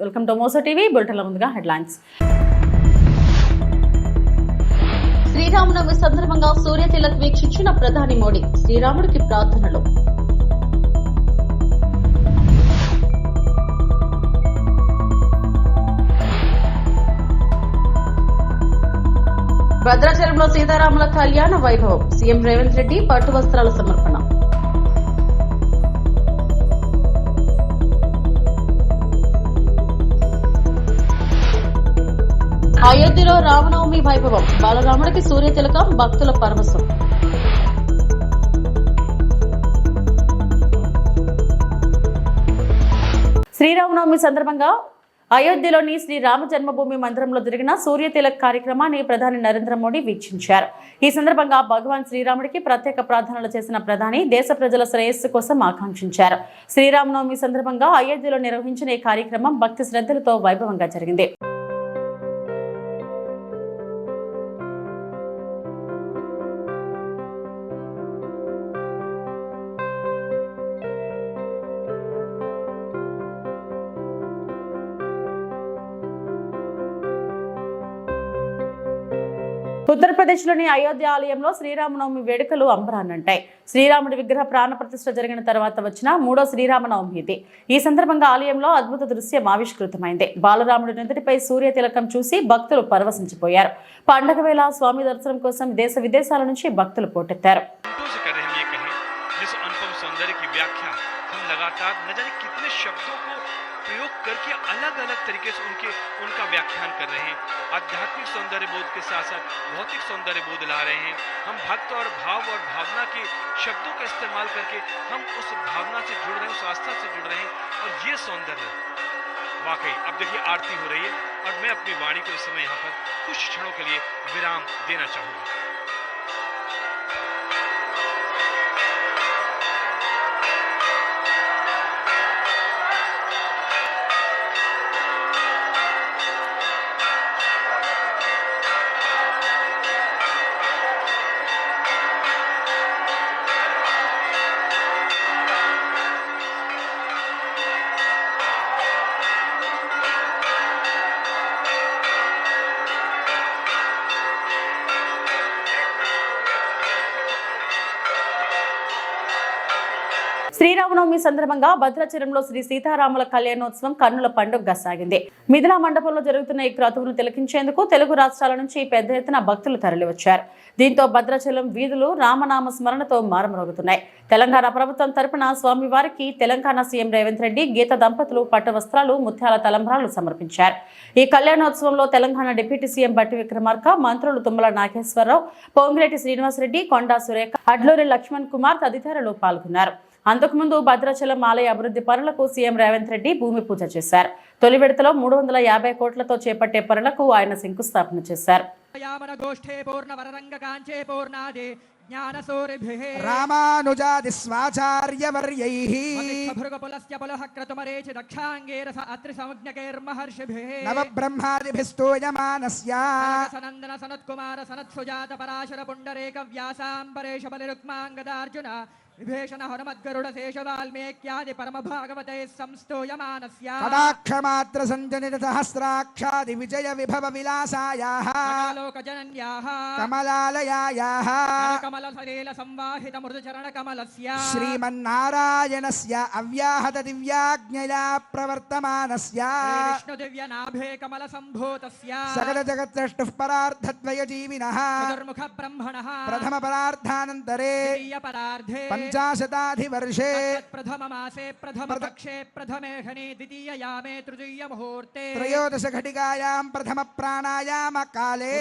Welcome to Mojo TV. బులెటిన్ల ముందుగా headlines. Sri Rama Navami సందర్భంగా సూర్య తిలక్ వీక్షించిన ప్రధాని మోడీ. శ్రీరాముడికి ప్రార్థనలు. భద్రాచలంలో సీతారాముల కళ్యాణ వైభవం. సీఎం రేవంత్ రెడ్డి పట్టు వస్త్రాల సమర్పణ. అయోధ్యలో రామనవమి వైభవం. బాలరాముడికి సూర్య తిలకం, భక్తుల పరవశం. శ్రీరామనవమి సందర్భంగా అయోధ్యలోని శ్రీ రామ జన్మభూమి మందిరంలో జరిగిన సూర్య తిలక్ కార్యక్రమాన్ని ప్రధాని నరేంద్ర మోడీ వీక్షించారు. ఈ సందర్భంగా భగవాన్ శ్రీరాముడికి ప్రత్యేక ప్రార్థనలు చేసిన ప్రధాని దేశ ప్రజల శ్రేయస్సు కోసం ఆకాంక్షించారు. శ్రీరామనవమి సందర్భంగా అయోధ్యలో నిర్వహించిన ఈ కార్యక్రమం భక్తి శ్రద్ధలతో వైభవంగా జరిగింది. ఉత్తరప్రదేశ్లోని అయోధ్య ఆలయంలో శ్రీరామనవమి వేడుకలు అంబరాన్నంటాయి. శ్రీరాముడి విగ్రహ ప్రాణ ప్రతిష్ఠ జరిగిన తర్వాత వచ్చిన మూడో శ్రీరామనవమి ఇది. ఈ సందర్భంగా ఆలయంలో అద్భుత దృశ్యం ఆవిష్కృతమైంది. బాలరాముడి నుదుటిపై సూర్య తిలకం చూసి భక్తులు పరవశించిపోయారు. పండగ వేళ స్వామి దర్శనం కోసం దేశ విదేశాల నుంచి భక్తులు పోటెత్తారు. प्रयोग करके अलग अलग तरीके से उनका व्याख्यान कर रहे हैं. आध्यात्मिक सौंदर्य बोध के साथ साथ भौतिक सौंदर्य बोध ला रहे हैं. हम भक्त और भाव और भावना के शब्दों का इस्तेमाल करके हम उस भावना से जुड़ रहे हैं, उस आस्था से जुड़ रहे हैं. और ये सौंदर्य वाकई अब देखिए आरती हो रही है और मैं अपनी वाणी को इस समय यहाँ पर कुछ क्षणों के लिए विराम देना चाहूँगा. శ్రీరామనవమి సందర్భంగా భద్రాచలంలో శ్రీ సీతారాముల కళ్యాణోత్సవం కన్నుల పండుగగా సాగింది. మిథిలా మండపంలో జరుగుతున్న ఈ క్రతువును తిలకించేందుకు తెలుగు రాష్ట్రాల నుంచి పెద్ద ఎత్తున భక్తులు తరలివచ్చారు. దీంతో భద్రాచలం వీధులు రామనామ స్మరణతో మారుమరుగుతున్నాయి. తెలంగాణ ప్రభుత్వం తరపున స్వామివారికి తెలంగాణ సీఎం రేవంత్ రెడ్డి, గీత దంపతులు పట్టు వస్త్రాలు, ముత్యాల తలంబ్రాలు సమర్పించారు. ఈ కళ్యాణోత్సవంలో తెలంగాణ డిప్యూటీ సీఎం బట్టి విక్రమార్క, మంత్రులు తుమ్మల నాగేశ్వరరావు, పొంగిరెడ్డి శ్రీనివాసరెడ్డి, కొండా సురేఖ, అడ్లూరి లక్ష్మణ్ కుమార్ తదితరులు పాల్గొన్నారు. అంతకుముందు భద్రాచలం ఆలయ అభివృద్ధి పనులకు సీఎం రేవంత్ రెడ్డి భూమి పూజ చేశారు. తొలి విడతలో 350 కోట్లతో చేపట్టే పనులకు ఆయన శంకుస్థాపన చేశారు. రామానుజాదిస్వాచార్యవర్యైః నవబ్రహ్మాదిభిస్తూయమానస్య సనందన సనత్కుమార సనత్సుజాత పరాశర పుండరేక వ్యాసాంబరేష బలిరుక్మాంగదార్జున విభీషణ హనుమద్గరుడ శేష వాల్మీక్యాది పరమ భాగవతే సంస్తూయమానస్య కటాక్షమాత్ర సంజనిత సహస్రాక్షాది విజయ విభవ విలాసాయాః లోకజనన్యాః కమలాలయాయాః కమల సలీల సంవాహిత మృదుచరణ కమలస్య శ్రీమన్నారాయణస్య అవ్యాహత దివ్యాజ్ఞయా ప్రవర్తమానస్య విష్ణు దివ్య నాభే కమల సంభూతస్య సకల జగత్సృష్టుః పరార్థద్వయ జీవినః చతుర్ముఖ బ్రహ్మణః ప్రథమ పరార్థానంతరే ద్వితీయ పరార్థే పంచాశతాధివర్షే ప్రథమ మాసే ప్రథమ పక్షే ప్రథమే హని ద్వితీయ యామే తృతీయ ముహూర్తే త్రయోదశ ఘటికాయాం ప్రథమ ప్రాణాయామ కాలే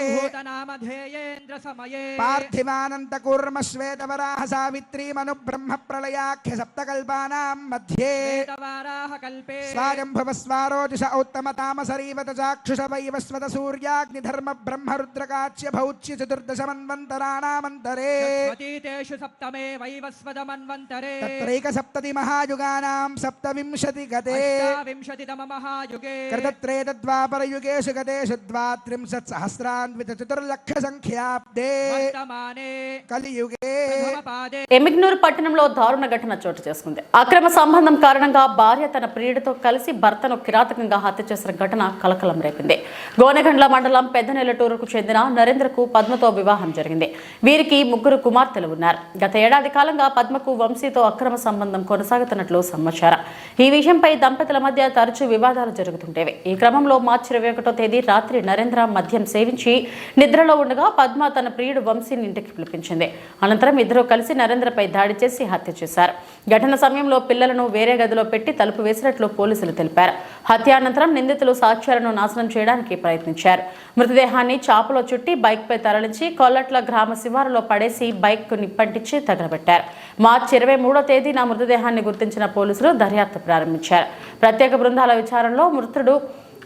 నామధేయేంద్ర సమయే పార్థివానంత కూర్మ శ్వేతవరాహ సావిత్రీ మను బ్రహ్మ ప్రళయాఖ్య సప్తకల్పానాం మధ్యే వేదవారాహ కల్పే స్వాయంభవ స్వారోజుష ఉత్తమ తామసరీవత చాక్షుష వైవస్వత సూర్యాగ్ని ధర్మ బ్రహ్మ రుద్రకాచ్య భౌచ్య చతుర్దశ మన్వంతరాణామంతరే స్వతీతేషు సప్తమే వైవస్వత सप्तमन्वन्तरे तत्रैकसप्तति महायुगानां सप्तविंशति गते अष्टाविंशतितम महायुगे कृतत्रेतद्वापरयुगेषु गतेषु द्वात्रिंशत्सहस्रान्वितचतुर्लक्षसङ्ख्याब्दे वर्तमाने కలియుగే प्रथमपादे ఎమిగ్నూరు పట్టణంలో దారుణ ఘటన చోటు చేసుకుంది. అక్రమ సంబంధం కారణంగా భార్య తన ప్రియుడితో కలిసి భర్తను కిరాతకంగా హత్య చేసిన ఘటన కలకలం రేపింది. గోనెగండ్ల మండలం పెద్దనెల్లటూరుకు చెందిన నరేంద్రకు పద్మతో వివాహం జరిగింది. వీరికి 3 కుమార్తెలు ఉన్నారు. గత ఏడాది కాలంగా పద్మకు వంశీతో అక్రమ సంబంధం కొనసాగుతున్నట్లు సమాచారం. ఈ విషయంపై దంపతుల మధ్య తరచూ వివాదాలు జరుగుతుంటేవి. ఈ క్రమంలో మార్చి 21వ తేదీ రాత్రి నరేంద్ర మద్యం సేవించి నిద్రలో ఉండగా పద్మ తన ప్రియుడు వంశీని ఇంటికి పిలిపించింది. అనంతరం ఇద్దరు కలిసి నరేంద్రపై దాడి చేసి హత్య చేశారు. ఘటన సమయంలో పిల్లలను వేరే గదిలో పెట్టి తలుపు వేసినట్లు పోలీసులు తెలిపారు. హత్య అనంతరం నిందితులు సాక్ష్యాలను నాశనం చేయడానికి ప్రయత్నించారు. మృతదేహాన్ని చాపలో చుట్టి బైక్పై తరలించి కొల్లట్ల గ్రామ శివారులో పడేసి బైక్కు నిప్పంటించి తగలబెట్టారు. మార్చి 23వ తేదీన మృతదేహాన్ని గుర్తించిన పోలీసులు దర్యాప్తు ప్రారంభించారు. ప్రత్యేక బృందాల విచారణలో మృతుడు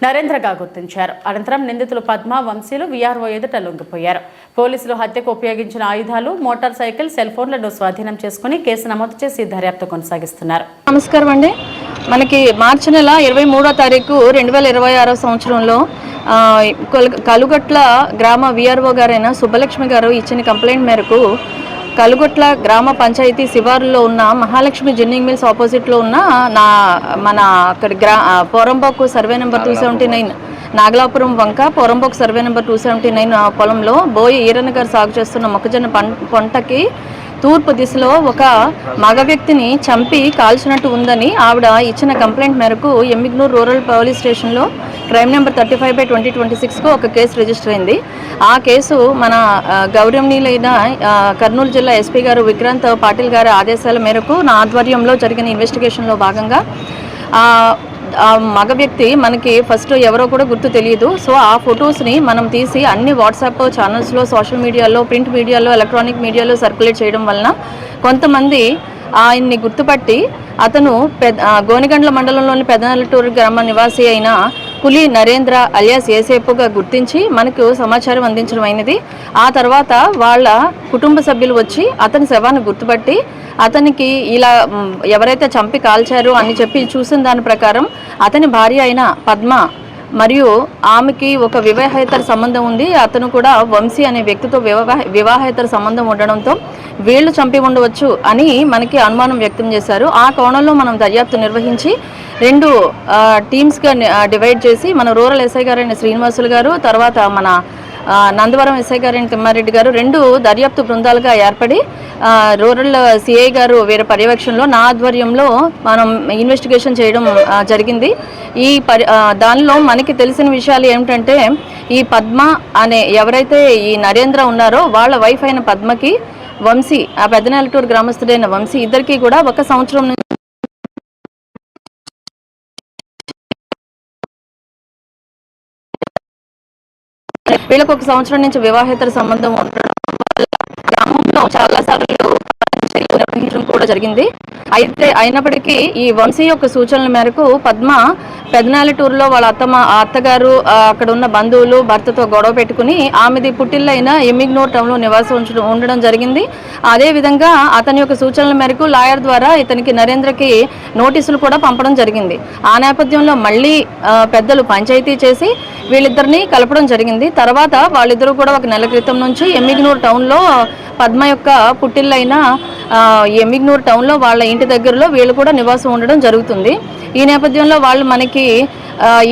నరేంద్రగా గుర్తించారు. అనంతరం నిందితులు పద్మ, వంశీలు వీఆర్ఓ ఎదుట లొంగిపోయారు. పోలీసులు హత్యకు ఉపయోగించిన ఆయుధాలు, మోటార్ సైకిల్, సెల్ ఫోన్లను స్వాధీనం చేసుకుని కేసు నమోదు చేసి దర్యాప్తు కొనసాగిస్తున్నారు. నమస్కారం అండి. మనకి మార్చి నెల 23వ తారీఖు 2026 సంవత్సరంలో కలుగట్ల గ్రామ వీఆర్ఓ గారైన సుబ్బలక్ష్మి గారు ఇచ్చిన కంప్లైంట్ మేరకు కలుగొట్ల గ్రామ పంచాయతీ శివారులో ఉన్న మహాలక్ష్మి జిన్నింగ్ మిల్స్ ఆపోజిట్లో ఉన్న మన అక్కడ పోరంబోకు సర్వే నెంబర్ 279 నాగలాపురం వంక పోరంబోకు సర్వే నెంబర్ 279 పొలంలో బోయి ఈరన్న గారు సాగు చేస్తున్న మొక్కజొన్న పంటకి తూర్పు దిశలో ఒక మగ వ్యక్తిని చంపి కాల్చినట్టు ఉందని ఆవిడ ఇచ్చిన కంప్లైంట్ మేరకు ఎమ్మిగ్నూరు రూరల్ పోలీస్ స్టేషన్లో క్రైమ్ నెంబర్ 35/2026కు ఒక కేసు రిజిస్టర్ అయింది. ఆ కేసు మన గౌరవనీయులైన కర్నూలు జిల్లా ఎస్పీ గారు విక్రాంత్ పాటిల్ గారి ఆదేశాల మేరకు నా ఆధ్వర్యంలో జరిగిన ఇన్వెస్టిగేషన్లో భాగంగా ఆ మగ వ్యక్తి మనకి ఫస్ట్ ఎవరో కూడా గుర్తు తెలియదు. సో ఆ ఫొటోస్ని మనం తీసి అన్ని వాట్సాప్ ఛానల్స్లో, సోషల్ మీడియాలో, ప్రింట్ మీడియాలో, ఎలక్ట్రానిక్ మీడియాలో సర్క్యులేట్ చేయడం వలన కొంతమంది ఆయన్ని గుర్తుపట్టి అతను గోనెగండ్ల మండలంలోని పెద్దనెల్లటూరు గ్రామ నివాసి అయిన పులి నరేంద్ర అలియాస్ ఏసేపుగా గుర్తించి మనకు సమాచారం అందించడం అయినది. ఆ తర్వాత వాళ్ళ కుటుంబ సభ్యులు వచ్చి అతని శవాన్ని గుర్తుపట్టి అతనికి ఇలా ఎవరైతే చంపి కాల్చారో అని చెప్పి చూసిన దాని ప్రకారం అతని భార్య అయిన పద్మ మరియు ఆమెకి ఒక వివాహేతర సంబంధం ఉంది. అతను కూడా వంశీ అనే వ్యక్తితో వివాహేతర సంబంధం ఉండడంతో వీళ్ళు చంపి ఉండవచ్చు అని మనకి అనుమానం వ్యక్తం చేశారు. ఆ కోణంలో మనం దర్యాప్తు నిర్వహించి 2 టీమ్స్గా డివైడ్ చేసి మన రూరల్ ఎస్ఐ గారైన శ్రీనివాసులు గారు, తర్వాత మన నందవరం ఎస్ఐ గారైన తిమ్మారెడ్డి గారు 2 దర్యాప్తు బృందాలుగా ఏర్పడి రూరల్ సిఐ గారు వీరి పర్యవేక్షణలో నా ఆధ్వర్యంలో మనం ఇన్వెస్టిగేషన్ చేయడం జరిగింది. దానిలో మనకి తెలిసిన విషయాలు ఏమిటంటే ఈ పద్మ అనే ఎవరైతే ఈ నరేంద్ర ఉన్నారో వాళ్ళ వైఫ్ అయిన పద్మకి వంశీ, ఆ పెద్దనెల్లటూరు గ్రామస్తుడైన వంశీ ఇద్దరికి కూడా 1 సంవత్సరం నుంచి వీళ్ళకి 1 సంవత్సరం నుంచి వివాహేతర సంబంధం ఉండడం వల్ల గ్రామంలో చాలా సార్లు నిర్వహించడం కూడా జరిగింది. అయినప్పటికీ ఈ వంశీ యొక్క సూచనల మేరకు పద్మ పెద్దనెల్లటూరులో వాళ్ళ అత్తగారు అక్కడ ఉన్న బంధువులు భర్తతో గొడవ పెట్టుకుని ఆమెది పుట్టిల్లైన ఎమ్మిగ్నూరు టౌన్లో నివాసం ఉండడం జరిగింది. అదేవిధంగా అతని యొక్క సూచనల మేరకు లాయర్ ద్వారా ఇతనికి నరేంద్రకి నోటీసులు కూడా పంపడం జరిగింది. ఆ నేపథ్యంలో మళ్ళీ పెద్దలు పంచాయతీ చేసి వీళ్ళిద్దరిని కలపడం జరిగింది. తర్వాత వాళ్ళిద్దరూ కూడా 1 నెల క్రితం నుంచి ఎమ్మిగ్నూరు టౌన్లో పద్మ యొక్క పుట్టిల్లైన ఎమ్మిగ్నూరు టౌన్లో వాళ్ళ ఇంటి దగ్గరలో వీళ్ళు కూడా నివాసం ఉండడం జరుగుతుంది. ఈ నేపథ్యంలో వాళ్ళు మనకి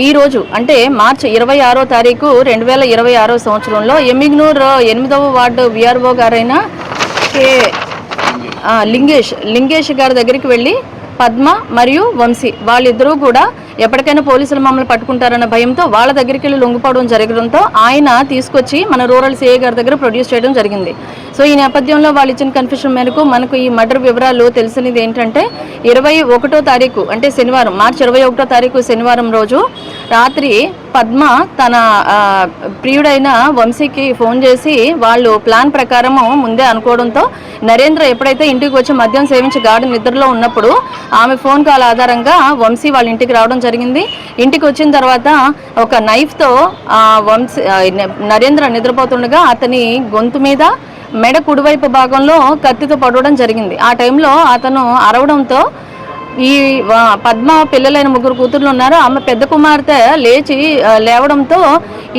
ఈ రోజు అంటే మార్చి 26వ తారీఖు 2026 సంవత్సరంలో ఎమ్మిగ్నూరు 8వ వార్డు వీఆర్ఓ గారైన లింగేష్ గారి దగ్గరికి వెళ్ళి పద్మ మరియు వంశీ వాళ్ళిద్దరూ కూడా ఎప్పటికైనా పోలీసులు మమ్మల్ని పట్టుకుంటారన్న భయంతో వాళ్ళ దగ్గరికి వెళ్ళి లొంగిపోవడం జరగడంతో ఆయన తీసుకొచ్చి మన రూరల్ సిఐ గారి దగ్గర ప్రొడ్యూస్ చేయడం జరిగింది. సో ఈ నేపథ్యంలో వాళ్ళు ఇచ్చిన కన్ఫ్యూషన్ మేరకు మనకు ఈ మర్డర్ వివరాలు తెలిసినది ఏంటంటే 21వ తారీఖు అంటే శనివారం, మార్చి 21వ తారీఖు శనివారం రోజు రాత్రి పద్మ తన ప్రియుడైన వంశీకి ఫోన్ చేసి వాళ్ళు ప్లాన్ ప్రకారము ముందే అనుకోవడంతో నరేంద్ర ఎప్పుడైతే ఇంటికి వచ్చి మద్యం సేవించి గాఢ నిద్రలో ఉన్నప్పుడు ఆమె ఫోన్ కాల్ ఆధారంగా వంశీ వాళ్ళ ఇంటికి రావడం జరిగింది. ఇంటికి వచ్చిన తర్వాత ఒక నైఫ్తో నరేంద్ర నిద్రపోతుండగా అతని గొంతు మీద మెడ కుడివైపు భాగంలో కత్తితో పొడవడం జరిగింది. ఆ టైంలో అతను అరవడంతో ఈ పద్మ పిల్లలైన 3 కూతుర్లు ఉన్నారు. ఆమె పెద్ద కుమార్తె లేవడంతో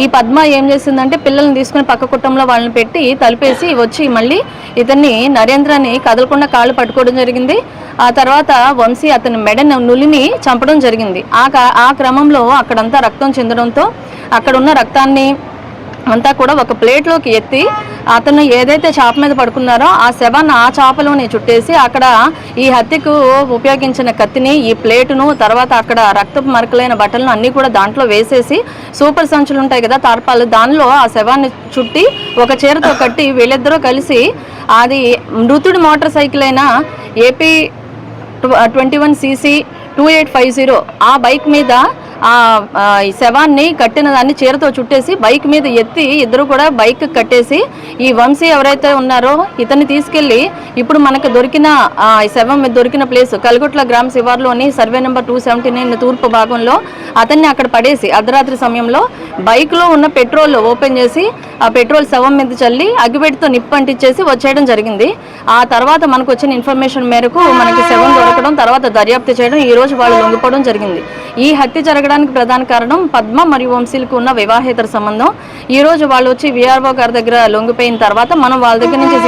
ఈ పద్మ ఏం చేసిందంటే పిల్లల్ని తీసుకుని పక్క కుటుంబంలో వాళ్ళని పెట్టి తలుపేసి వచ్చి మళ్ళీ ఇతన్ని నరేంద్రని కదలకుండా కాళ్ళు పట్టుకోవడం జరిగింది. ఆ తర్వాత వంశీ అతని మెడను నులిమి చంపడం జరిగింది. ఆ క్రమంలో అక్కడంతా రక్తం చెందడంతో అక్కడ ఉన్న రక్తాన్ని అంతా కూడా ఒక ప్లేట్లోకి ఎత్తి అతను ఏదైతే చాప మీద పడుకున్నారో ఆ శవాన్ని ఆ చాపలోనే చుట్టేసి అక్కడ ఈ హత్యకు ఉపయోగించిన కత్తిని, ఈ ప్లేటును, తర్వాత అక్కడ రక్తపు మరకలైన బట్టలను అన్నీ కూడా దాంట్లో వేసేసి సూపర్ సంచులు ఉంటాయి కదా తార్పాలు, దానిలో ఆ శవాన్ని చుట్టి ఒక చీరతో కట్టి వీళ్ళిద్దరూ కలిసి అది మృతుడి మోటార్ సైకిల్ అయిన AP 21cc 2850 ఆ బైక్ మీద ఈ శవాన్ని కట్టిన దాన్ని చీరతో చుట్టేసి బైక్ మీద ఎత్తి ఇద్దరు కూడా బైక్ కట్టేసి ఈ వంశీ ఎవరైతే ఉన్నారో ఇతన్ని తీసుకెళ్లి ఇప్పుడు మనకు దొరికిన ఈ శవం మీద దొరికిన ప్లేస్ కల్గుట్ల గ్రామ శివార్లోని సర్వే నెంబర్ 279 తూర్పు భాగంలో అతన్ని అక్కడ పడేసి అర్ధరాత్రి సమయంలో బైక్లో ఉన్న పెట్రోల్ ఓపెన్ చేసి ఆ పెట్రోల్ శవం మీద చల్లి అగ్గిపెట్టితో నిప్పు అంటించేసి వచ్చేయడం జరిగింది. ఆ తర్వాత మనకు వచ్చిన ఇన్ఫర్మేషన్ మేరకు మనకి శవం దొరకడం, తర్వాత దర్యాప్తు చేయడం, ఈ రోజు వాళ్ళు లొంగిపోవడం జరిగింది. ఈ హత్య జరగడానికి ప్రధాన కారణం పద్మ మరియు వంశీలకు ఉన్న వివాహేతర సంబంధం. ఈ రోజు వాళ్ళు వచ్చి VRO గారి దగ్గర లొంగిపోయిన తర్వాత మనం వాళ్ళ దగ్గర నుంచి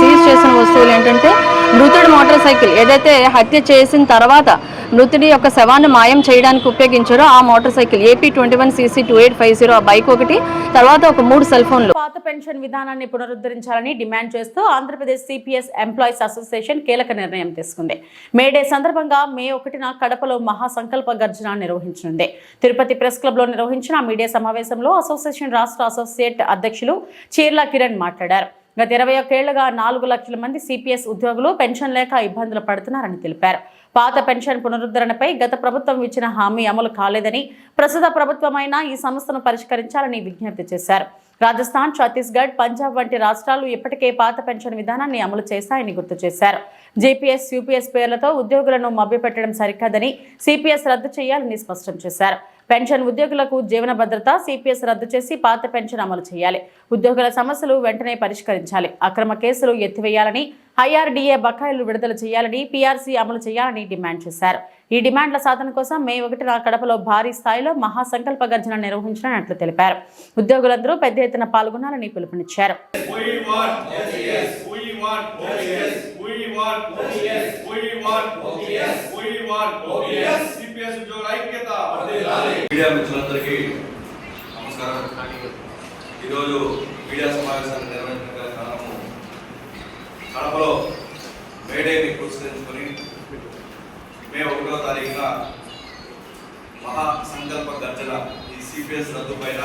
సీజ్ చేసిన వస్తువులు ఏంటంటే మృతుడి మోటార్ సైకిల్ ఏదైతే హత్య చేసిన తర్వాత మృతుడి యొక్క శవాన్ని మాయం చేయడానికి ఉపయోగించారో ఆ మోటార్ సైకిల్ AP 21cc 2850 ఆ బైక్ ఒకటి, తర్వాత ఒక 3 సెల్ ఫోన్లు. పాత పెన్షన్ విధానాన్ని పునరుద్ధరించాలని డిమాండ్ చేస్తూ ఆంధ్రప్రదేశ్ CPS ఎంప్లాయీస్ అసోసియేషన్ కీలక నిర్ణయం తీసుకుంది. మేడే సందర్భంగా మే 1న కడపలో మహాసంకల్ప గర్జన నిర్వహించనుంది. తిరుపతి ప్రెస్ క్లబ్ లో నిర్వహించిన మీడియా సమావేశంలో అసోసియేషన్ రాష్ట్ర అసోసియేట్ అధ్యక్షులు చీర్ల కిరణ్ మాట్లాడారు. గత 21 ఏళ్లుగా 4 లక్షల మంది CPS ఉద్యోగులు పెన్షన్ లేక ఇబ్బందులు పడుతున్నారని తెలిపారు. పాత పెన్షన్ పునరుద్ధరణపై గత ప్రభుత్వం ఇచ్చిన హామీ అమలు కాలేదని, ప్రస్తుత ప్రభుత్వమైనా ఈ సమస్యను పరిష్కరించాలని విజ్ఞప్తి చేశారు. రాజస్థాన్, ఛత్తీస్గఢ్, పంజాబ్ వంటి రాష్ట్రాలు ఇప్పటికే పాత పెన్షన్ విధానాన్ని అమలు చేశాయని గుర్తు చేశారు. JPS, UPS పేర్లతో ఉద్యోగులను మభ్యపెట్టడం సరికాదని CPS రద్దు చేయాలని స్పష్టం చేశారు. పెన్షన్ ఉద్యోగులకు జీవన భద్రత, CPS రద్దు చేసి పాత పెన్షన్ అమలు చేయాలి. ఉద్యోగుల సమస్యలు వెంటనే పరిష్కరించాలి. అక్రమ కేసులు ఎత్తివేయాలని, IRDA బకాయిలు విడుదల చేయాలని, PRC అమలు చేయాలని డిమాండ్ చేశారు. ఈ డిమాండ్ల సాధన కోసం మే 1న కడపలో భారీ స్థాయిలో మహాసంకల్ప గర్జన నిర్వహించినట్లు తెలిపారు. ఉద్యోగులందరూ పెద్ద ఎత్తున పాల్గొనాలని పిలుపునిచ్చారు. మీడియా మిత్రులందరికీ నమస్కారం. ఈరోజు మీడియా సమావేశాన్ని నిర్వహించగల కారణము కడపలో మేడేని పురస్కరించుకొని మే 1వ తారీఖున మహాసంకల్ప గర్జన ఈ CPS రద్దు పైన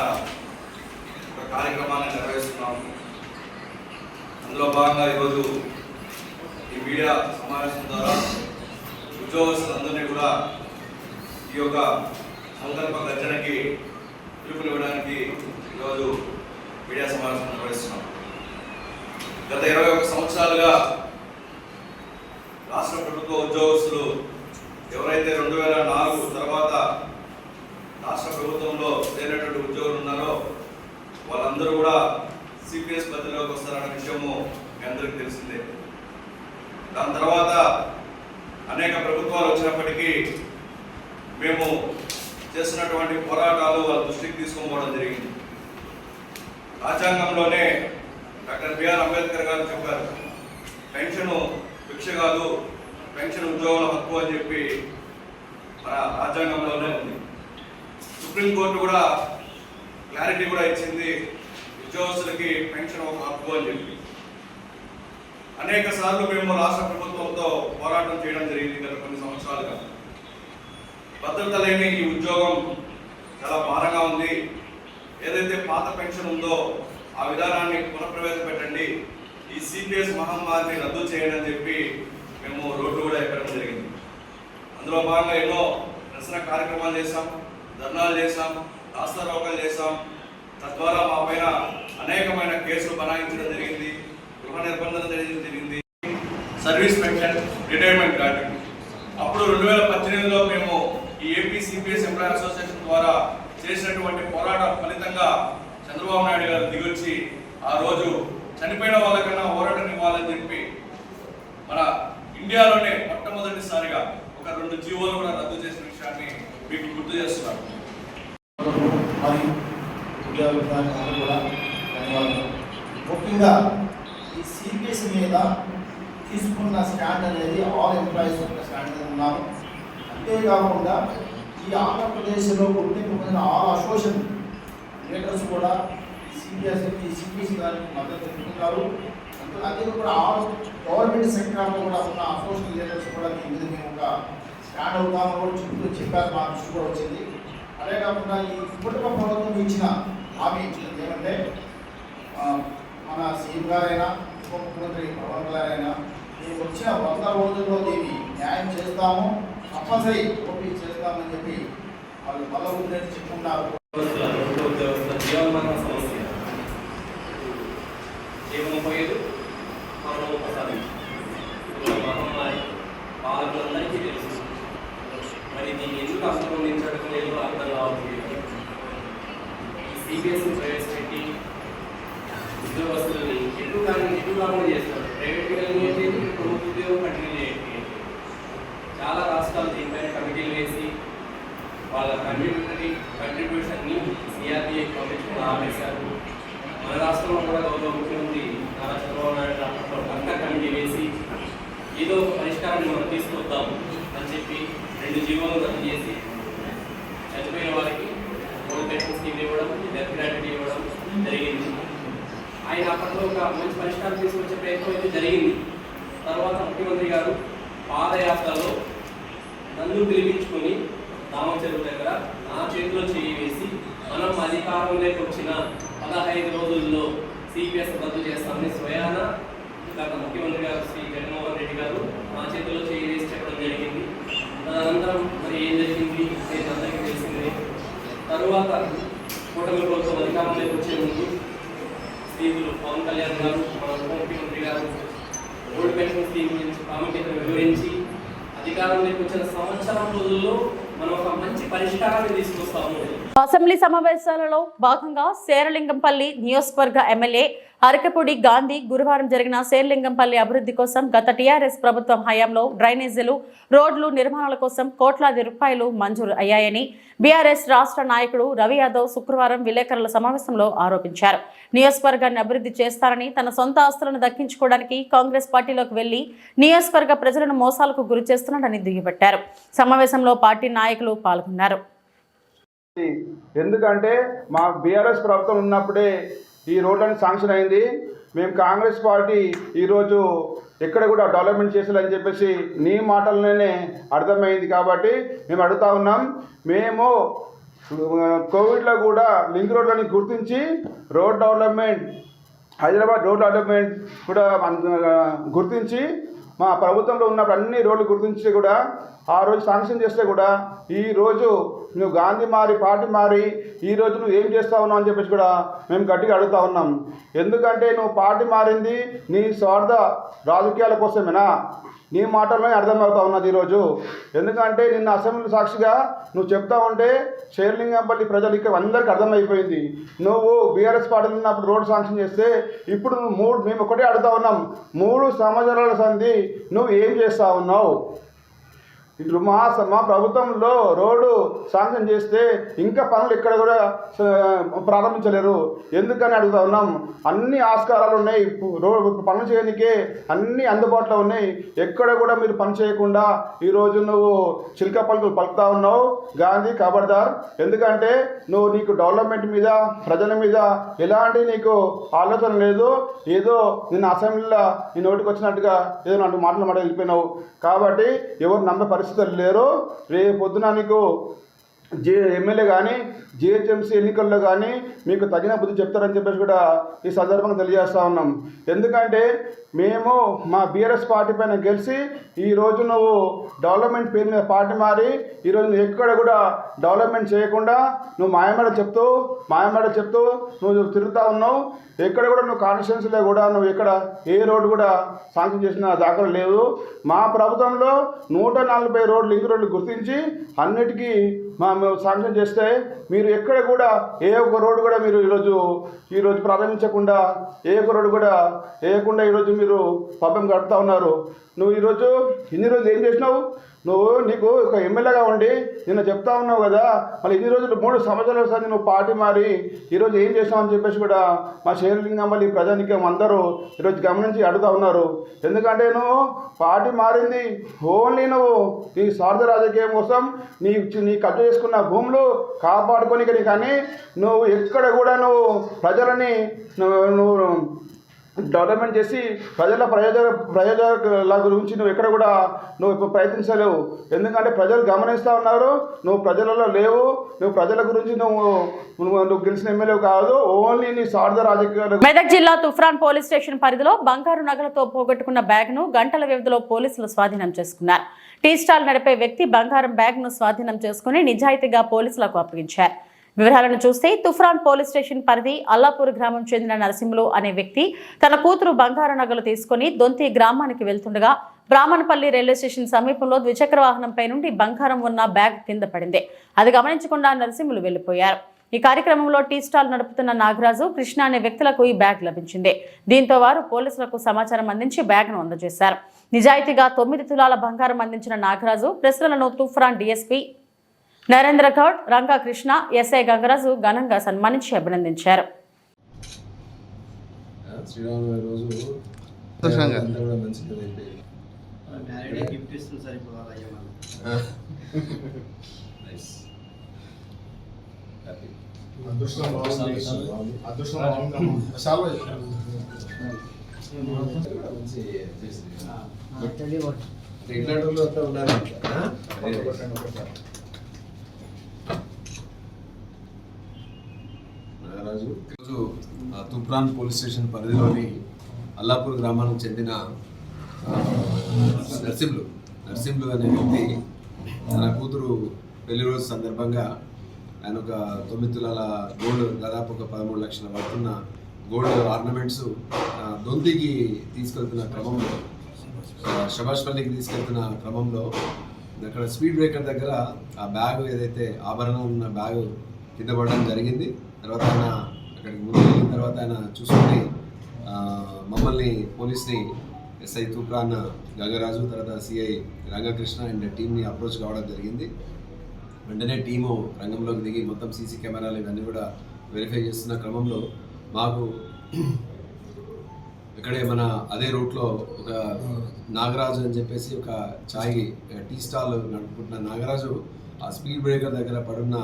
ఒక కార్యక్రమాన్ని నిర్వహిస్తున్నాము. అందులో భాగంగా ఈరోజు ఈ మీడియా సమావేశం ద్వారా ఉద్యోగస్తులందరినీ కూడా ఈ యొక్క సంకల్ప గర్జనకి పిలుపునివ్వడానికి ఈరోజు మీడియా సమావేశం నిర్వహిస్తున్నాం. గత 21 సంవత్సరాలుగా రాష్ట్ర ప్రభుత్వ ఉద్యోగస్తులు ఎవరైతే 2004 తర్వాత రాష్ట్ర ప్రభుత్వంలో చేరినటువంటి ఉద్యోగులు ఉన్నారో వాళ్ళందరూ కూడా CPS పద్ధతిలోకి వస్తారన్న విషయము మీ అందరికీ తెలిసిందే. దాని తర్వాత అనేక ప్రభుత్వాలు వచ్చినప్పటికీ మేము చేస్తున్నటువంటి పోరాటాలు వాళ్ళ దృష్టికి తీసుకోవడం జరిగింది. రాజ్యాంగంలోనే డాక్టర్ BR అంబేద్కర్ గారు చెప్పారు, పెన్షన్ భిక్ష కాదు, పెన్షన్ ఉద్యోగుల హక్కు అని చెప్పి మన రాజ్యాంగంలోనే ఉంది. సుప్రీంకోర్టు కూడా క్లారిటీ కూడా ఇచ్చింది, ఉద్యోగస్తులకి పెన్షన్ ఒక హక్కు అని చెప్పి. అనేక సార్లు మేము రాష్ట్ర ప్రభుత్వంతో పోరాటం చేయడం జరిగింది గత కొన్ని సంవత్సరాలుగా. భద్రత లేని ఈ ఉద్యోగం చాలా భారంగా ఉంది. ఏదైతే పాత పెన్షన్ ఉందో ఆ విధానాన్ని పునఃప్రవేశపెట్టండి, ఈ CPS మహమ్మారిని రద్దు చేయండి అని చెప్పి మేము రోడ్లు కూడా ఎక్కడం జరిగింది. అందులో భాగంగా ఎన్నో నిరసన కార్యక్రమాలు చేశాం, ధర్నాలు చేశాం, రాస్తారోకలు చేశాం. తద్వారా మా పైన అనేకమైన కేసులు బనాయించడం జరిగింది, గృహ నిర్బంధన జరిగింది. Service pension, retirement card. అప్పుడు 2018లో మేము ఈ AP CPS ఎంప్లాయీ అసోసియేషన్ ద్వారా చేసినటువంటి పోరాటం ఫలితంగా చంద్రబాబు నాయుడు గారు దిగొచ్చి ఆ రోజు చనిపోయిన వాళ్ళకన్నా ఓరటం ఇవ్వాలని చెప్పి మన ఇండియాలోనే మొట్టమొదటిసారిగా ఒక 2 జీవోలు కూడా రద్దు చేసిన విషయాన్ని మీకు గుర్తు చేస్తున్నాను. మరి ఉద్యోగులందరూ కూడా ధన్యవాదాలు. ముఖ్యంగా ఈ సిపిఎస్ మీద తీసుకున్న స్టాండ్ అనేది ఆల్ ఎంప్లాయీస్ యొక్క స్టాండ్ మీద ఉన్నారు. అంతేకాకుండా ఈ ఆంధ్రప్రదేశ్లో గుర్తింపు పొందిన ఆల్ అసోసియేషన్ లీడర్స్ కూడా సిపిఎస్ గారికి మద్దతు తెలుపుతున్నారు. అదే కూడా ఆల్ గవర్నమెంట్ సెక్టార్లో కూడా ఉన్న అసోసియేషన్ లీడర్స్ కూడా దీని మీద మేము ఒక స్టాండ్ అవుతామని కూడా చెప్పారు. మా దృష్టి కూడా వచ్చింది. అదే కాకుండా ఈ కుటుంబ ప్రభుత్వం ఇచ్చిన హామీ ఏమంటే మన సీఎం గారైనా ఉప ముఖ్యమంత్రి పవన్ గారైనా మేము వచ్చిన 100 రోజుల్లో దీన్ని న్యాయం చేస్తాము, తప్పనిసరి పోటీ చేస్తామని చెప్పి వాళ్ళు మళ్ళీ చెప్పుకున్నారు. జీవనోపాయులు మరణోపసారి మహమ్మారి పాలకులందరికీ తెలుసు. మరి దీన్ని ఎందుకు అంతమొందించడం లేదు అర్థం కావట్లేదు. ఈ సిబిఎస్ఈ ప్రవేశపెట్టి ఉద్యోగస్తులని ఎటుగానే చేస్తారు. ప్రైవేట్గా చేయట్లేదు, ప్రభుత్వ ఉద్యోగం కంటిన్యూ చేయట్లేదు. చాలా రాష్ట్రాలు దీనిపైన కమిటీలు వేసి వాళ్ళ కంట్రిబ్యూషన్ని సిఆర్డీఏ పంపించుకుని ఆపేశారు. మన రాష్ట్రంలో కూడా గౌరవ ముఖ్యమంత్రి నారా చంద్రబాబు నాయుడు అప్పట్లో పక్క కమిటీ వేసి ఏదో ఒక పరిష్కారాన్ని మనం తీసుకొద్దాం అని చెప్పి 2 జీవోలు రద్దు చేసి చనిపోయిన వారికి ఓల్డ్ పెన్షన్ స్కీమ్ ఇవ్వడం, డెత్ గ్రాట్యుటీ ఇవ్వడం జరిగింది. ఆయన అప్పట్లో ఒక మంచి పరిష్కారం తీసుకొచ్చే ప్రయత్నం అయితే జరిగింది. తర్వాత ముఖ్యమంత్రి గారు పాదయాత్రలో నన్ను పిలిపించుకొని రామచెరువు దగ్గర నా చేతిలో చేయి వేసి మనం అధికారంలోకి వచ్చిన 15 రోజుల్లో సిపిఎస్ రద్దు చేస్తామని స్వయాన గత ముఖ్యమంత్రి గారు శ్రీ జగన్మోహన్ రెడ్డి గారు నా చేతిలో చేయి వేసి చెప్పడం జరిగింది. తదనంతరం మరి ఏం జరిగింది అనేది అందరికీ తెలిసిందే. తరువాత కూటమి ప్రభుత్వం అధికారంలోకి వచ్చే ముందు శ్రీయులు పవన్ కళ్యాణ్ గారు మన ఉప ముఖ్యమంత్రి గారు ఓల్డ్ పెన్షన్ స్కీమ్ గురించి ప్రాముఖ్యతను వివరించి అధికారంలోకి వచ్చిన సంవత్సరం రోజుల్లో మనం ఒక మంచి పరిష్కారాన్ని తీసుకొస్తాము. అసెంబ్లీ సమావేశాలలో భాగంగా శేరలింగంపల్లి నియోజకవర్గ ఎమ్మెల్యే అరకపూడి గాంధీ గురువారం జరిగిన శేరలింగంపల్లి అభివృద్ధి కోసం గత టీఆర్ఎస్ ప్రభుత్వం హయాంలో డ్రైనేజీలు, రోడ్లు నిర్మాణాల కోసం కోట్లాది రూపాయలు మంజూరు అయ్యాయని బీఆర్ఎస్ రాష్ట్ర నాయకుడు రవి యాదవ్ శుక్రవారం విలేకరుల సమావేశంలో ఆరోపించారు. నియోజకవర్గాన్ని అభివృద్ధి చేస్తారని, తన సొంత ఆస్తులను దక్కించుకోవడానికి కాంగ్రెస్ పార్టీలోకి వెళ్లి నియోజకవర్గ ప్రజలను మోసాలకు గురి చేస్తున్నాడని దుయ్యబట్టారు. సమావేశంలో పార్టీ నాయకులు పాల్గొన్నారు. ఎందుకంటే మా బీఆర్ఎస్ ప్రభుత్వం ఉన్నప్పుడే ఈ రోడ్లని శాంక్షన్ అయింది. మేము కాంగ్రెస్ పార్టీ ఈరోజు ఎక్కడ కూడా డెవలప్మెంట్ చేసేయాలని చెప్పేసి నీ మాటలనే అర్థమైంది. కాబట్టి మేము అడుగుతా ఉన్నాం. మేము కోవిడ్లో కూడా లింక్ రోడ్లని గుర్తించి road development, Hyderabad road development కూడా గుర్తించి మా ప్రభుత్వంలో ఉన్నప్పుడు అన్ని రోడ్లు గుర్తించి కూడా ఆ రోజు శాంక్షన్ చేస్తే కూడా ఈరోజు నువ్వు గాంధీ మారి పార్టీ మారి ఈరోజు నువ్వు ఏం చేస్తా ఉన్నావు అని చెప్పేసి కూడా మేము గట్టిగా అడుగుతా ఉన్నాం. ఎందుకంటే నువ్వు పార్టీ మారింది నీ స్వార్థ రాజకీయాల కోసమేనా? నీ మాటల్లోనే అర్థమవుతా ఉన్నది ఈరోజు. ఎందుకంటే నిన్న అసెంబ్లీ సాక్షిగా నువ్వు చెప్తా ఉంటే శేరలింగంపల్లి ప్రజలు ఇక్కడ అందరికీ అర్థమైపోయింది. నువ్వు బీఆర్ఎస్ పార్టీలో ఉన్నప్పుడు రోడ్ శాంక్షన్ చేస్తే ఇప్పుడు మేము ఒకటే అడుగుతా ఉన్నాం. 3 సంవత్సరాల సంధి నువ్వు ఏం చేస్తా ఉన్నావు? మా ప్రభుత్వంలో రోడ్డు శాంక్షన్ చేస్తే ఇంకా పనులు ఇక్కడ కూడా ప్రారంభించలేరు. ఎందుకని అడుగుతా ఉన్నాం. అన్ని ఆస్కారాలు ఉన్నాయి, పనులు చేయడానికే అన్నీ అందుబాటులో ఉన్నాయి. ఎక్కడ కూడా మీరు పని చేయకుండా ఈరోజు నువ్వు చిలక పలుకులు పలుకుతా ఉన్నావు. గాంధీ ఖబర్దార్. ఎందుకంటే నీకు డెవలప్మెంట్ మీద, ప్రజల మీద ఎలాంటి నీకు ఆలోచన లేదు. ఏదో నిన్న అసెంబ్లీలో నీ నోటికి వచ్చినట్టుగా ఏదో నాకు మాటలు వెళ్ళిపోయినావు. కాబట్టి ఎవరు నమ్మే పరిస్థితులు లేరు. రేపు పొద్దున నీకు ఎమ్మెల్యే కానీ జిహెచ్ఎంసీ ఎన్నికల్లో కానీ మీకు తగిన బుద్ధి చెప్తారని చెప్పేసి కూడా ఈ సందర్భంగా తెలియజేస్తూ ఉన్నాం. ఎందుకంటే మేము మా బీఆర్ఎస్ పార్టీ పైన గెలిచి ఈరోజు నువ్వు డెవలప్మెంట్ పేరు మీద పార్టీ మారి ఈరోజు నువ్వు ఎక్కడ కూడా డెవలప్మెంట్ చేయకుండా నువ్వు మాయమాటలు చెప్తూ నువ్వు తిరుగుతూ ఉన్నావు. ఎక్కడ కూడా నువ్వు కాన్స్టిట్యున్సీలో కూడా నువ్వు ఎక్కడ ఏ రోడ్డు కూడా శాంక్షన్ చేసిన దాఖలు లేవు. మా ప్రభుత్వంలో 140 రోడ్లు లింక్ రోడ్లు గుర్తించి అన్నిటికీ శాంక్షన్ చేస్తే మీరు ఎక్కడ కూడా ఏ ఒక్క రోడ్డు కూడా మీరు ఈరోజు ప్రారంభించకుండా ఏ ఒక్క రోడ్డు కూడా వేయకుండా ఈరోజు మీరు పాపం గడుపుతా ఉన్నారు. నువ్వు ఈరోజు ఇన్ని రోజులు ఏం చేసినావు? నీకు ఒక ఎమ్మెల్యేగా ఉండి నిన్న చెప్తా ఉన్నావు కదా, మళ్ళీ ఇన్ని రోజులు 3 సంవత్సరాల సార్ నువ్వు పార్టీ మారి ఈరోజు ఏం చేసినావు అని చెప్పేసి కూడా మా శేర్లింగం మళ్ళీ ప్రజానికం అందరూ ఈరోజు గమనించి అడుగుతా ఉన్నారు. ఎందుకంటే నువ్వు పార్టీ మారింది ఓన్లీ నువ్వు నీ స్వార్థ రాజకీయం కోసం నీ కబ్జా చేసుకున్న భూములు కాపాడుకోనికి, కానీ నువ్వు ఎక్కడ కూడా నువ్వు ప్రజలని నువ్వు డెవలప్మెంట్ చేసి ప్రయోజనాల గురించి నువ్వు ఎక్కడ కూడా నువ్వు ప్రయత్నించలేవు. ఎందుకంటే ప్రజలు గమనిస్తూ ఉన్నారు, నువ్వు ప్రజలలో లేవు, నువ్వు ప్రజల గురించి నువ్వు గెలిచిన ఎమ్మెల్యే కాదు, ఓన్లీ నీ స్వార్థ రాజకీయాలు. మెదక్ జిల్లా తుఫ్రాన్ పోలీస్ స్టేషన్ పరిధిలో బంగారు నగలతో పోగొట్టుకున్న బ్యాగ్ను గంటల వ్యవధిలో పోలీసులు స్వాధీనం చేసుకున్నారు. టీ స్టాల్ నడిపే వ్యక్తి బంగారం బ్యాగ్ను స్వాధీనం చేసుకుని నిజాయితీగా పోలీసులకు అప్పగించారు. వివరాలను చూస్తే తుఫ్రాన్ పోలీస్ స్టేషన్ పరిధి అల్లాపూర్ గ్రామం చెందిన నరసింహులు అనే వ్యక్తి తన కూతురు బంగారు నగలు తీసుకుని దొంతి గ్రామానికి వెళ్తుండగా బ్రాహ్మణపల్లి రైల్వే స్టేషన్ సమీపంలో ద్విచక్ర వాహనంపై నుండి బంగారం ఉన్న బ్యాగ్ కింద పడింది. అది గమనించకుండా నరసింహులు వెళ్లిపోయారు. ఈ కార్యక్రమంలో టీ స్టాల్ నడుపుతున్న నాగరాజు, కృష్ణ అనే వ్యక్తులకు ఈ బ్యాగ్ లభించింది. దీంతో వారు పోలీసులకు సమాచారం అందించి బ్యాగ్ను అందజేశారు. నిజాయితీగా 9 తులాల బంగారం అందించిన నాగరాజు ప్రశ్నలను తుఫ్రాన్ డీఎస్పీ నరేంద్ర గౌడ్, రంగా కృష్ణ, ఎస్ఐ గంగరాజు ఘనంగా సన్మానించి అభినందించారు. ఈరోజు తుఫ్రాన్ పోలీస్ స్టేషన్ పరిధిలోని అల్లాపూర్ గ్రామానికి చెందిన నరసింహులు అనే వ్యక్తి తన కూతురు పెళ్లి రోజు సందర్భంగా ఆయన ఒక 9 తులాల గోల్డ్, దాదాపు ఒక 13 లక్షల వస్తున్న గోల్డ్ ఆర్నమెంట్స్ దొంతికి తీసుకెళ్తున్న క్రమంలో, శభాష్పల్లికి తీసుకెళ్తున్న క్రమంలో అక్కడ స్పీడ్ బ్రేకర్ దగ్గర ఆ బ్యాగ్, ఏదైతే ఆభరణం ఉన్న బ్యాగ్ కింద పడడం జరిగింది. తర్వాత ఆయన అక్కడికి ముందు వెళ్ళిన తర్వాత ఆయన చూసుకుని మమ్మల్ని పోలీస్ని ఎస్ఐ తుఫ్రాన్ గంగరాజు, తర్వాత సిఐ రంగకృష్ణ అండ్ టీంని అప్రోచ్ కావడం జరిగింది. వెంటనే టీము రంగంలోకి దిగి మొత్తం సీసీ కెమెరాలు ఇవన్నీ కూడా వెరిఫై చేస్తున్న క్రమంలో మాకు ఇక్కడే మన అదే రూట్లో ఒక నాగరాజు అని చెప్పేసి ఒక టీ స్టాల్ నడుపుకుంటున్న నాగరాజు ఆ స్పీడ్ బ్రేకర్ దగ్గర పడున్న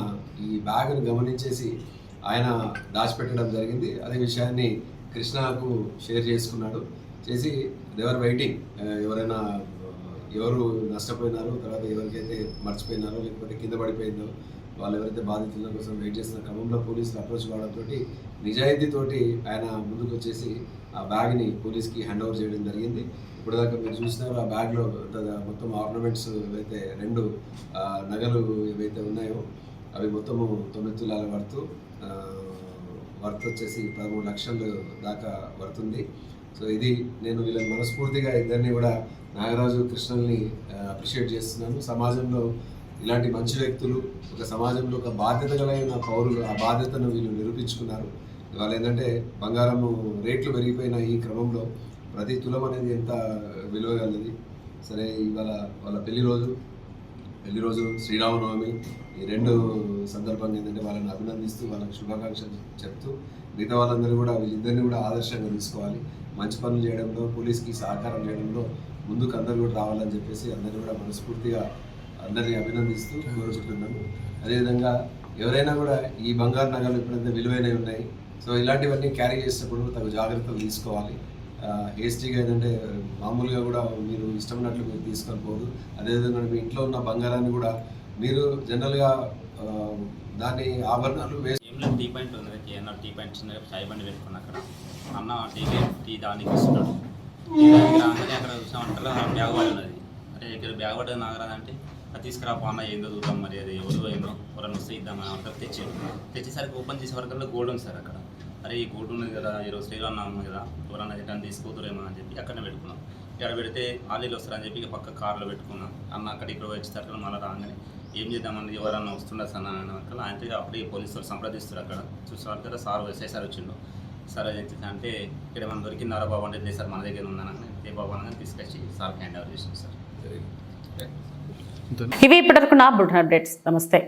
ఈ బ్యాగ్ను గమనించేసి ఆయన దాచిపెట్టడం జరిగింది. అదే విషయాన్ని కృష్ణకు షేర్ చేసుకున్నాడు. చేసి దేవర్ వెయిటింగ్, ఎవరు నష్టపోయినారో, తర్వాత ఎవరికైతే మర్చిపోయినారో లేకపోతే కింద పడిపోయిందో వాళ్ళు ఎవరైతే బాధితుల కోసం వెయిట్ చేస్తున్న క్రమంలో పోలీసులు అప్రోచ్ కావడంతో నిజాయితీతోటి ఆయన ముందుకు వచ్చేసి ఆ బ్యాగ్ని పోలీస్కి హ్యాండ్ ఓవర్ చేయడం జరిగింది. ఇప్పటిదాకా మీరు చూసినారు, ఆ బ్యాగ్లో మొత్తం ఆర్నమెంట్స్ ఏవైతే 2 నగలు ఏవైతే ఉన్నాయో అవి మొత్తము 9 తులాల వర్త్ వచ్చేసి 13 లక్షలు దాకా వర్తుంది. సో ఇది నేను వీళ్ళని మనస్ఫూర్తిగా ఇద్దరిని కూడా నాగరాజు, కృష్ణల్ని అప్రిషియేట్ చేస్తున్నాను. సమాజంలో ఇలాంటి మంచి వ్యక్తులు, ఒక సమాజంలో ఒక బాధ్యత కలిగిన పౌరులు, ఆ బాధ్యతను వీళ్ళు నిరూపించుకున్నారు. ఇవాళ ఏంటంటే బంగారం రేట్లు పెరిగిపోయిన ఈ క్రమంలో ప్రతి తులం అనేది ఎంత విలువ కలిగింది. సరే, ఇవాళ వాళ్ళ పెళ్లి రోజు శ్రీరామనవమి, ఈ 2 సందర్భంగా ఏంటంటే వాళ్ళని అభినందిస్తూ వాళ్ళకి శుభాకాంక్షలు చెప్తూ మిగతా వాళ్ళందరూ కూడా వీళ్ళిద్దరిని కూడా ఆదర్శంగా తీసుకోవాలి, మంచి పనులు చేయడంలో, పోలీస్కి సహకారం చేయడంలో ముందుకు అందరూ కూడా రావాలని చెప్పేసి అందరినీ కూడా మనస్ఫూర్తిగా అందరినీ అభినందిస్తూ కోరుకుంటున్నాను. అదేవిధంగా ఎవరైనా కూడా ఈ బంగారు నగలు ఎప్పుడైతే విలువైనవి ఉన్నాయి, సో ఇలాంటివన్నీ క్యారీ చేసేటప్పుడు తగు జాగ్రత్తలు తీసుకోవాలి. హేస్టీగా ఏంటంటే మామూలుగా కూడా మీరు ఇష్టమైనట్లు మీరు తీసుకొని పోదు. అదేవిధంగా మీ ఇంట్లో ఉన్న బంగారాన్ని కూడా మీరు జనరల్గా దాన్ని ఆభరణాలు వేసి టీ పాయింట్ ఉంది, కేఎన్ఆర్ టీ పాయింట్ చిన్నగా చాయ్ బండి పెట్టుకుని అక్కడ అన్న టీ దానికి ఇస్తున్నాడు. రాగానే అక్కడ చూసామంటారు బ్యాగ్ పడి ఉన్నది. అంటే ఇక్కడ బ్యాగ్ పడ్డది నాగరాదు అంటే అది తీసుకురా అన్న ఏందో చూద్దాం, మరి అది ఎవరు ఏందో ఎవరైనా వస్తే ఇద్దామని అంటారు. తెచ్చేసరికి ఓపెన్ చేసే వరకు గోల్డ్ ఉంది సార్ అక్కడ. అరే ఈ గోల్డ్ ఉన్నది కదా, ఈరోజు శ్రీరామనవమి కదా, ఎవరన్నా రిటర్న్ తీసుకోతురేమో అని చెప్పి అక్కడనే పెట్టుకున్నాం. ఇక్కడ పెడితే ఆలీలు వస్తారని చెప్పి ఇక పక్క కార్లో పెట్టుకున్నాం. అన్న అక్కడ ఇక్కడ వచ్చేసరికి మళ్ళీ రాగానే ఏం చేద్దామని ఎవరన్నా వస్తుండొచ్చు అన్న అన్నట్లు ఆయనతో అప్పుడే పోలీసులు సంప్రదిస్తారు. అక్కడ చూసేవారు సార్ ఎస్ఐ వచ్చిండు. సార్ అంటే ఇక్కడ ఏమైనా దొరికిందారా బాబు అంటే లేదు సార్ మన దగ్గర ఉందని ఏ బాబు అని తీసుకొచ్చి సార్ హ్యాండ్ ఓవర్ చేసాం సార్. ఇవి ఇప్పటివరకు నా బుల్టన్ అప్డేట్స్. నమస్తే.